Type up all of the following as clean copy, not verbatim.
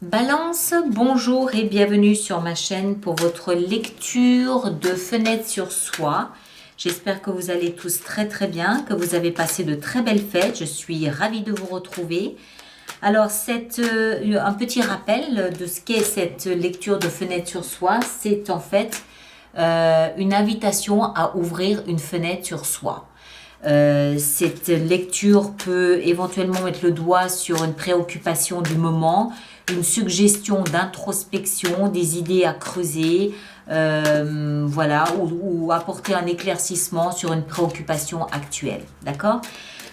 Balance, bonjour et bienvenue sur ma chaîne pour votre lecture de Fenêtre sur soi. J'espère que vous allez tous très très bien, que vous avez passé de très belles fêtes. Je suis ravie de vous retrouver. Alors, un petit rappel de ce qu'est cette lecture de Fenêtre sur soi. C'est en fait une invitation à ouvrir une fenêtre sur soi. Cette lecture peut éventuellement mettre le doigt sur une préoccupation du moment, une suggestion d'introspection, des idées à creuser, voilà, ou apporter un éclaircissement sur une préoccupation actuelle. D'accord?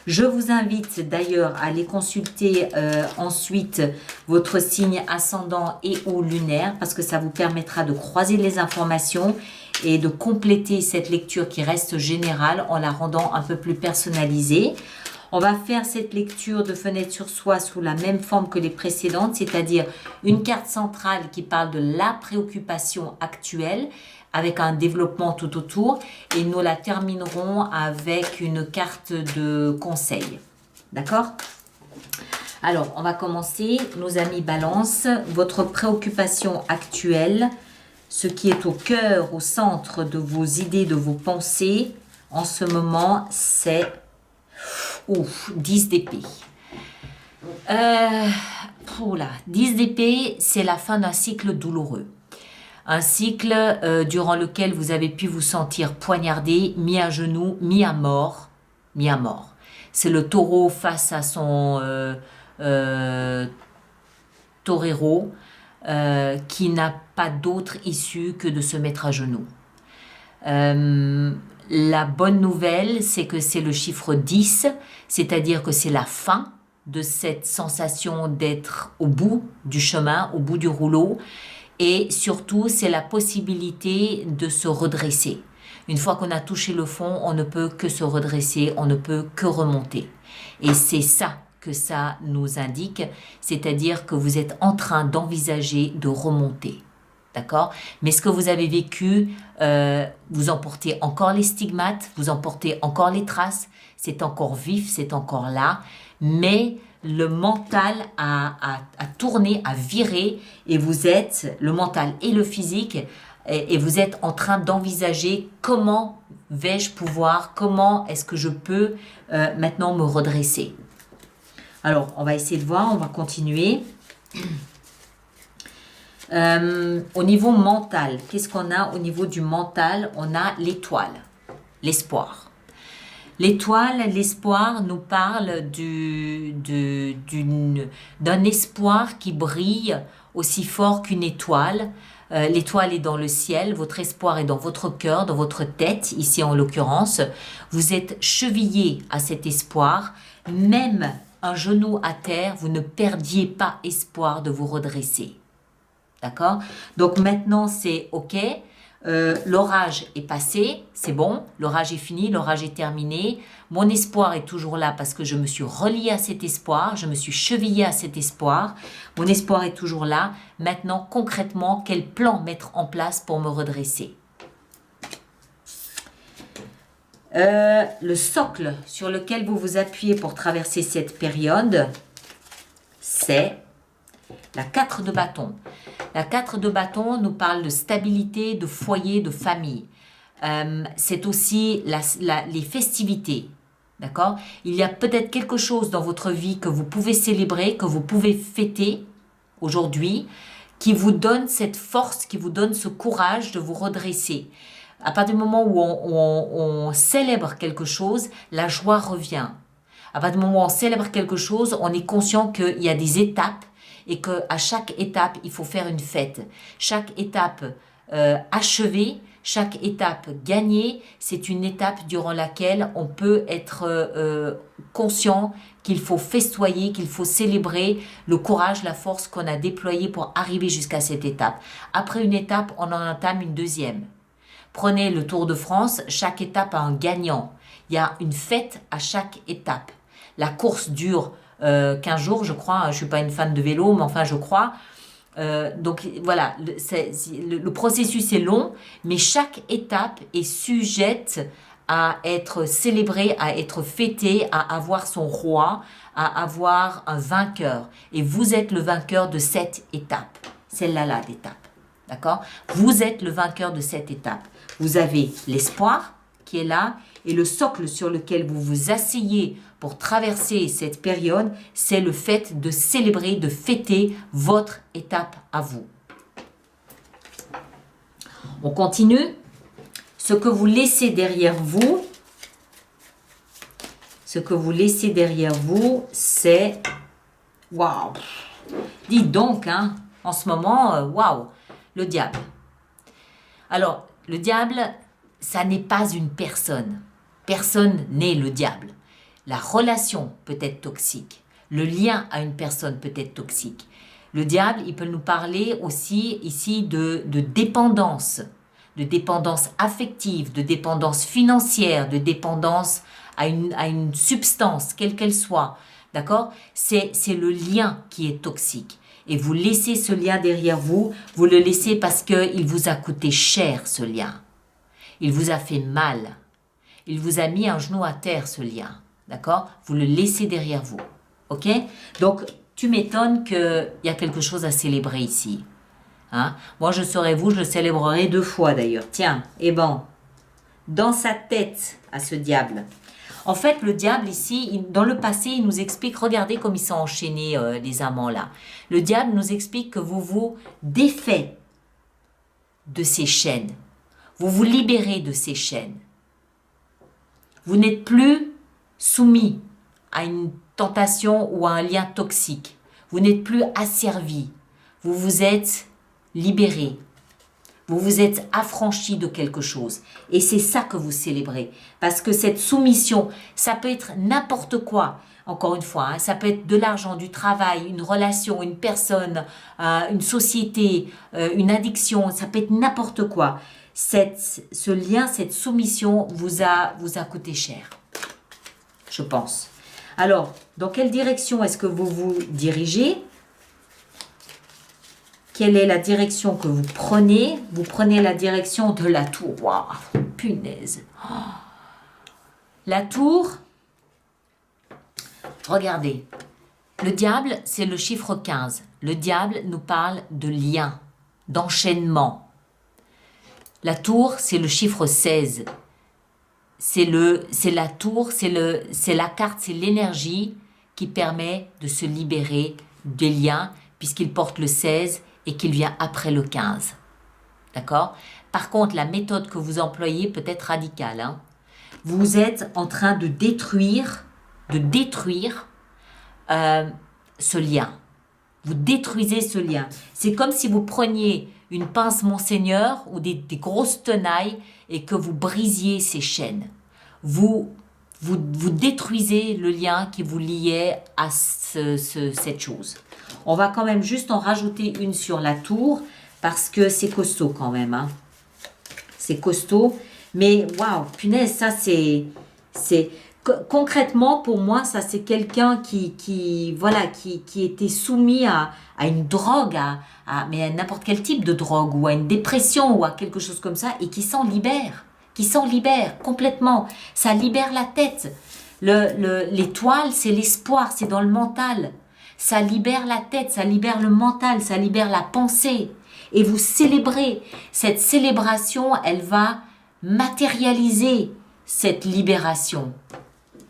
Je vous invite d'ailleurs à aller consulter ensuite votre signe ascendant et ou lunaire parce que ça vous permettra de croiser les informations et de compléter cette lecture qui reste générale en la rendant un peu plus personnalisée. On va faire cette lecture de Fenêtre sur soi sous la même forme que les précédentes, c'est-à-dire une carte centrale qui parle de la préoccupation actuelle avec un développement tout autour et nous la terminerons avec une carte de conseil. D'accord ? Alors, on va commencer. Nos amis Balance, votre préoccupation actuelle, ce qui est au cœur, au centre de vos idées, de vos pensées, en ce moment, c'est 10 d'épée. 10 d'épée, c'est la fin d'un cycle douloureux. Un cycle durant lequel vous avez pu vous sentir poignardé, mis à genoux, mis à mort. Mis à mort. C'est le taureau face à son torero qui n'a pas d'autre issue que de se mettre à genoux. La bonne nouvelle, c'est que c'est le chiffre 10, c'est-à-dire que c'est la fin de cette sensation d'être au bout du chemin, au bout du rouleau. Et surtout, c'est la possibilité de se redresser. Une fois qu'on a touché le fond, on ne peut que se redresser, on ne peut que remonter. Et c'est ça que ça nous indique, c'est-à-dire que vous êtes en train d'envisager de remonter. D'accord ? Mais ce que vous avez vécu, vous en portez encore les stigmates, vous en portez encore les traces, c'est encore vif, c'est encore là, mais le mental a tourné, a viré, et vous êtes, le mental et le physique, et vous êtes en train d'envisager comment vais-je pouvoir, comment est-ce que je peux maintenant me redresser. Alors, on va essayer de voir, on va continuer. Au niveau mental, qu'est-ce qu'on a au niveau du mental? On a l'étoile, l'espoir. L'étoile, l'espoir nous parle d'un espoir qui brille aussi fort qu'une étoile. L'étoile est dans le ciel, votre espoir est dans votre cœur, dans votre tête, ici en l'occurrence. Vous êtes chevillé à cet espoir, même un genou à terre, vous ne perdiez pas espoir de vous redresser. D'accord? Donc maintenant, c'est OK. L'orage est passé, c'est bon, l'orage est fini, l'orage est terminé. Mon espoir est toujours là parce que je me suis relié à cet espoir, je me suis chevillé à cet espoir. Mon espoir est toujours là. Maintenant, concrètement, quel plan mettre en place pour me redresser? Le socle sur lequel vous vous appuyez pour traverser cette période, c'est la 4 de bâton. La 4 de bâton nous parle de stabilité, de foyer, de famille. C'est aussi les festivités. D'accord? Il y a peut-être quelque chose dans votre vie que vous pouvez célébrer, que vous pouvez fêter aujourd'hui, qui vous donne cette force, qui vous donne ce courage de vous redresser. À partir du moment où on célèbre quelque chose, la joie revient. À partir du moment où on célèbre quelque chose, on est conscient qu'il y a des étapes et qu'à chaque étape, il faut faire une fête. Chaque étape achevée, chaque étape gagnée, c'est une étape durant laquelle on peut être conscient qu'il faut festoyer, qu'il faut célébrer le courage, la force qu'on a déployée pour arriver jusqu'à cette étape. Après une étape, on en entame une deuxième. Prenez le Tour de France, chaque étape a un gagnant. Il y a une fête à chaque étape. La course dure 15 jours, je crois. Je ne suis pas une fan de vélo, mais enfin, je crois. Donc voilà, le processus est long, mais chaque étape est sujette à être célébré, à être fêté, à avoir son roi, à avoir un vainqueur. Et vous êtes le vainqueur de cette étape. Celle-là, d'étape. D'accord? Vous êtes le vainqueur de cette étape. Vous avez l'espoir qui est là et le socle sur lequel vous vous asseyez pour traverser cette période, c'est le fait de célébrer, de fêter votre étape à vous. On continue. Ce que vous laissez derrière vous, c'est... Waouh! Dites donc, hein, en ce moment, waouh, le diable. Alors, le diable, ça n'est pas une personne. Personne n'est le diable. La relation peut être toxique. Le lien à une personne peut être toxique. Le diable, il peut nous parler aussi ici de dépendance affective, de dépendance financière, de dépendance à une substance, quelle qu'elle soit. D'accord? C'est le lien qui est toxique. Et vous laissez ce lien derrière vous, vous le laissez parce qu'il vous a coûté cher, ce lien. Il vous a fait mal. Il vous a mis un genou à terre, ce lien. D'accord? Vous le laissez derrière vous. Ok? Donc, tu m'étonnes qu'il y a quelque chose à célébrer ici. Hein? Moi, je serais vous, je le célébrerai 2 fois d'ailleurs. Tiens, et bon, dans sa tête à ce diable. En fait, le diable ici, dans le passé, il nous explique, regardez comme ils sont enchaînés, les amants là. Le diable nous explique que vous vous défaites de ces chaînes. Vous vous libérez de ces chaînes. Vous n'êtes plus soumis à une tentation ou à un lien toxique. Vous n'êtes plus asservi. Vous vous êtes libéré. Vous vous êtes affranchi de quelque chose. Et c'est ça que vous célébrez. Parce que cette soumission, ça peut être n'importe quoi. Encore une fois, hein, ça peut être de l'argent, du travail, une relation, une personne, une société, une addiction. Ça peut être n'importe quoi. Ce lien, cette soumission vous a coûté cher. Je pense. Alors, dans quelle direction est-ce que vous vous dirigez ? Quelle est la direction que vous prenez? Vous prenez la direction de la tour. Waouh, punaise. Oh. La tour, regardez. Le diable, c'est le chiffre 15. Le diable nous parle de lien, d'enchaînement. La tour, c'est le chiffre 16. C'est la tour, c'est la carte, c'est l'énergie qui permet de se libérer des liens puisqu'il porte le 16 et qu'il vient après le 15. D'accord? Par contre, la méthode que vous employez peut être radicale. Hein? Vous êtes en train de détruire ce lien. Vous détruisez ce lien. C'est comme si vous preniez une pince Monseigneur ou des grosses tenailles et que vous brisiez ces chaînes. Vous détruisez le lien qui vous liait à cette chose. On va quand même juste en rajouter une sur la tour parce que c'est costaud quand même. Hein. C'est costaud. Mais waouh, punaise, ça c'est concrètement pour moi, ça c'est quelqu'un qui était soumis à une drogue, mais à n'importe quel type de drogue ou à une dépression ou à quelque chose comme ça et qui s'en libère. Complètement. Ça libère la tête. L'étoile, c'est l'espoir, c'est dans le mental. Ça libère la tête, ça libère le mental, ça libère la pensée. Et vous célébrez. Cette célébration, elle va matérialiser cette libération.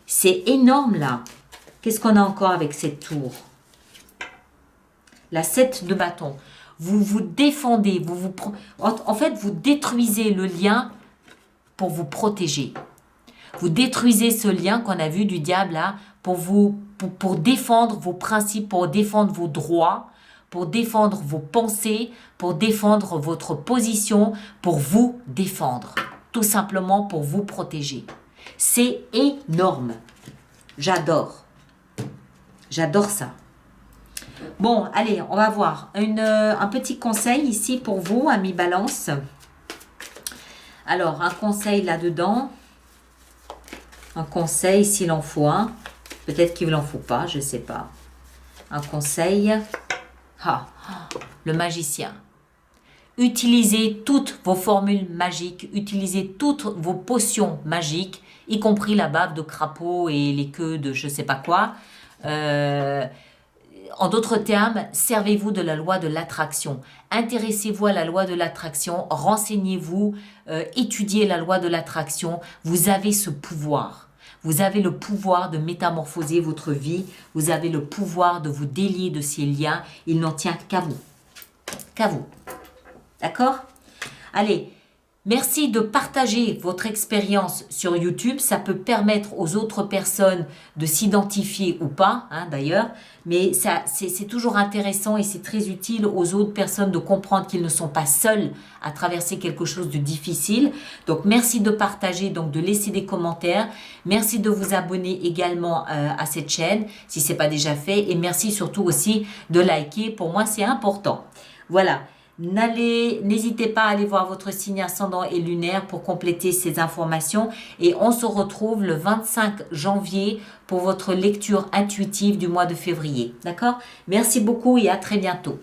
C'est énorme là. Qu'est-ce qu'on a encore avec cette tour? La 7 de bâton. Vous vous défendez. En fait, vous détruisez le lien pour vous protéger. Vous détruisez ce lien qu'on a vu du diable là pour défendre vos principes, pour défendre vos droits, pour défendre vos pensées, pour défendre votre position, pour vous défendre. Tout simplement pour vous protéger. C'est énorme. J'adore. J'adore ça. Bon, allez, on va voir. Un petit conseil ici pour vous, amis Balance. Alors, un conseil là-dedans. Un conseil s'il en faut un. Peut-être qu'il n'en faut pas, je ne sais pas. Un conseil. Le magicien. utilisez toutes vos formules magiques, utilisez toutes vos potions magiques, y compris la bave de crapaud et les queues de je sais pas quoi. En d'autres termes, servez-vous de la loi de l'attraction. Intéressez-vous à la loi de l'attraction, renseignez-vous, étudiez la loi de l'attraction. Vous avez ce pouvoir. Vous avez le pouvoir de métamorphoser votre vie. Vous avez le pouvoir de vous délier de ces liens. Il n'en tient qu'à vous. Qu'à vous. D'accord? Allez, merci de partager votre expérience sur YouTube. Ça peut permettre aux autres personnes de s'identifier ou pas, hein, d'ailleurs. Mais c'est toujours intéressant et c'est très utile aux autres personnes de comprendre qu'ils ne sont pas seuls à traverser quelque chose de difficile. Donc, merci de partager, donc de laisser des commentaires. Merci de vous abonner également à cette chaîne si ce n'est pas déjà fait. Et merci surtout aussi de liker. Pour moi, c'est important. Voilà. N'hésitez pas à aller voir votre signe ascendant et lunaire pour compléter ces informations. Et on se retrouve le 25 janvier pour votre lecture intuitive du mois de février. D'accord? Merci beaucoup et à très bientôt.